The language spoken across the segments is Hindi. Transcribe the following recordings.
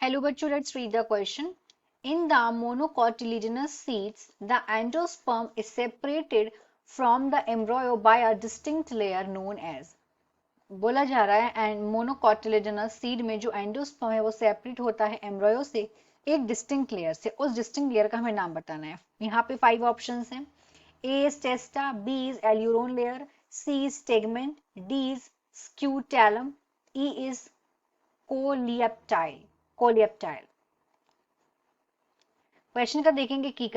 Hello bachcho, let's read the question. In the monocotyledonous seeds, the endosperm is separated from the embryo by a distinct layer known as. बोला जा रहा है एंड मोनोकॉटिलेडनस सीड में जो एंडोस्पर्म है वो सेपरेट होता है एम्ब्रयो से एक डिस्टिंक्ट लेयर से। उस डिस्टिंक्ट लेयर का हमें नाम बताना है। यहाँ पे 5 ऑप्शंस हैं। A is testa, B is aleurone layer, C is tegument, D is scutellum, E is coleoptile. Question का देखेंगे की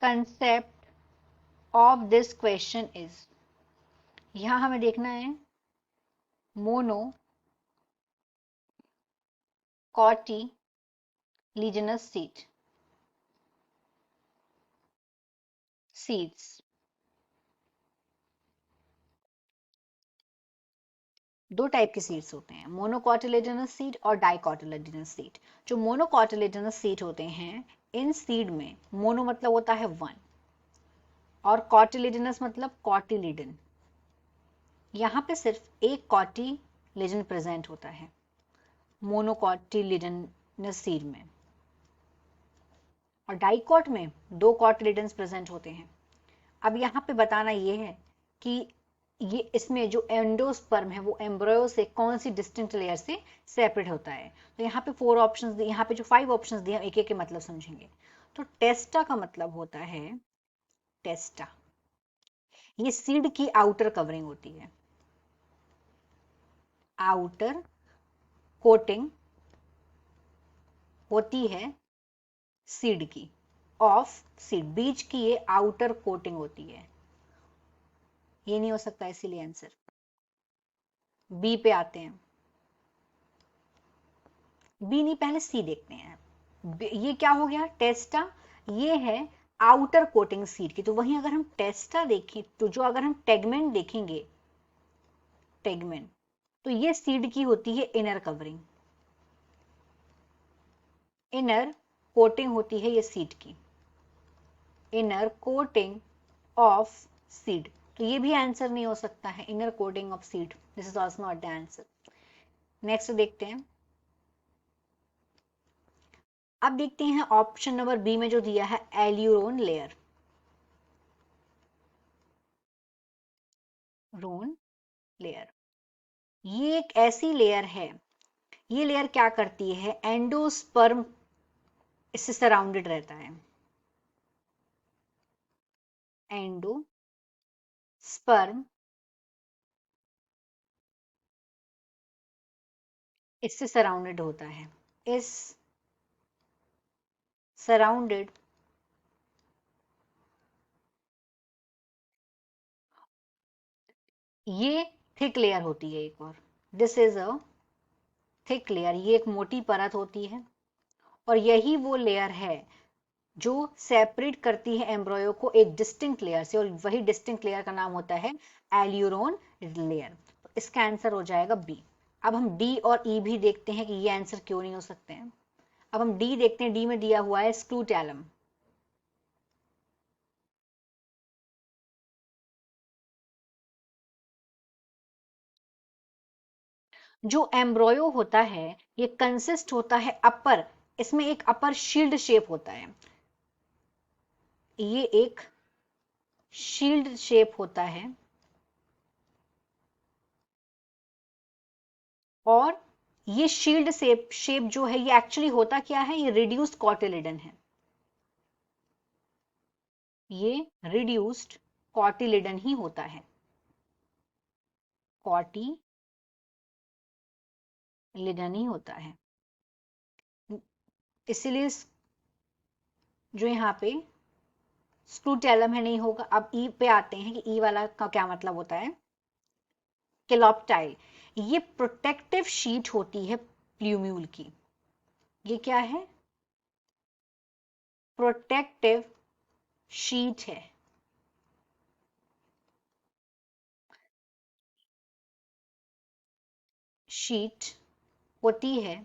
concept of this question is. यहां हमें देखना है मोनो कॉटिलीजनस सीड्स। दो टाइप के सीड्स होते हैं, मोनोकॉटिलेडनस सीड और डाइकॉटिलेडनस सीड। जो मोनोकॉटिलेडनस सीड होते हैं, इन सीड में मोनो मतलब होता है 1 और कॉटिलेडनस मतलब कॉटिलिडन। यहाँ पे सिर्फ एक कॉटिलिडन प्रेजेंट होता है मोनोकॉटिलिडनस सीड में, और डाइकॉट में 2 कॉटिलिडन्स प्रेजेंट होते हैं। अब यहाँ पे बताना ये है कि ये इसमें जो एंडोस्पर्म है वो एम्ब्रयो से कौन सी डिस्टिंक्ट लेयर से सेपरेट होता है। तो यहाँ पे 4 ऑप्शंस दिए, यहाँ पे जो 5 ऑप्शंस दिए एक एक के मतलब समझेंगे। तो टेस्टा का मतलब होता है टेस्टा, ये सीड की आउटर कवरिंग होती है, आउटर कोटिंग होती है सीड की, ऑफ सीड, बीज की ये आउटर कोटिंग होती है। ये नहीं हो सकता, इसीलिए आंसर बी पे आते हैं। बी नहीं, पहले सी देखते हैं। ये क्या हो गया टेस्टा, ये है आउटर कोटिंग सीड की। तो वहीं अगर हम टेस्टा देखें तो जो अगर हम टेगमेंट देखेंगे, टेगमेंट तो ये सीड की होती है इनर कवरिंग, इनर कोटिंग होती है ये सीड की, इनर कोटिंग ऑफ सीड। तो ये भी आंसर नहीं हो सकता है, inner coating of seed, this is also not the answer. Next देखते हैं। अब देखते हैं ऑप्शन नंबर बी में जो दिया है एल्यूरोन लेयर, रोन लेयर। ये एक ऐसी लेयर है, ये लेयर क्या करती है, एंडोस्पर्म इससे सराउंडेड रहता है, एंडोस्पर्म इससे सराउंडेड होता है, इस सराउंडेड ये थिक लेयर होती है एक और, this is a thick layer, ये एक मोटी परत होती है और यही वो लेयर है जो सेपरेट करती है एम्ब्रयो को एक डिस्टिंक्ट लेयर से, और वही डिस्टिंक्ट लेयर का नाम होता है एल्यूरोन लेयर। तो इसका आंसर हो जाएगा बी। अब हम डी और ई भी देखते हैं कि ये आंसर क्यों नहीं हो सकते हैं। अब हम डी देखते हैं, डी में दिया हुआ है स्क्रूटैलम। जो एम्ब्रयो होता है ये कंसिस्ट होता है अपर, इसमें एक अपर शील्ड शेप होता है, ये एक शील्ड शेप होता है, और ये शील्ड शेप जो है ये एक्चुअली होता क्या है, ये रिड्यूस्ड कॉटिलिडन है, ये रिड्यूस्ड कॉटिलिडन ही होता है, कॉटिलिडन ही होता है। इसीलिए जो यहाँ पे स्क्रूटैलम है नहीं होगा। अब ई पे आते हैं कि ई वाला का क्या मतलब होता है। केलॉप्टाइल, ये प्रोटेक्टिव शीट होती है प्ल्यूम्यूल की, ये क्या है, प्रोटेक्टिव शीट है। शीट होती है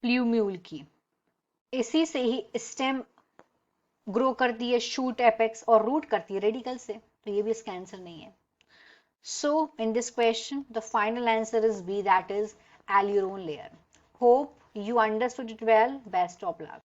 प्ल्यूम्यूल की, इसी से ही स्टेम ग्रो करती है, शूट एपेक्स और रूट करती है रेडिकल से। तो ये भी इसका आंसर नहीं है। So in this question, the final answer is B, that is alluron layer. Hope you understood it well. Best of luck.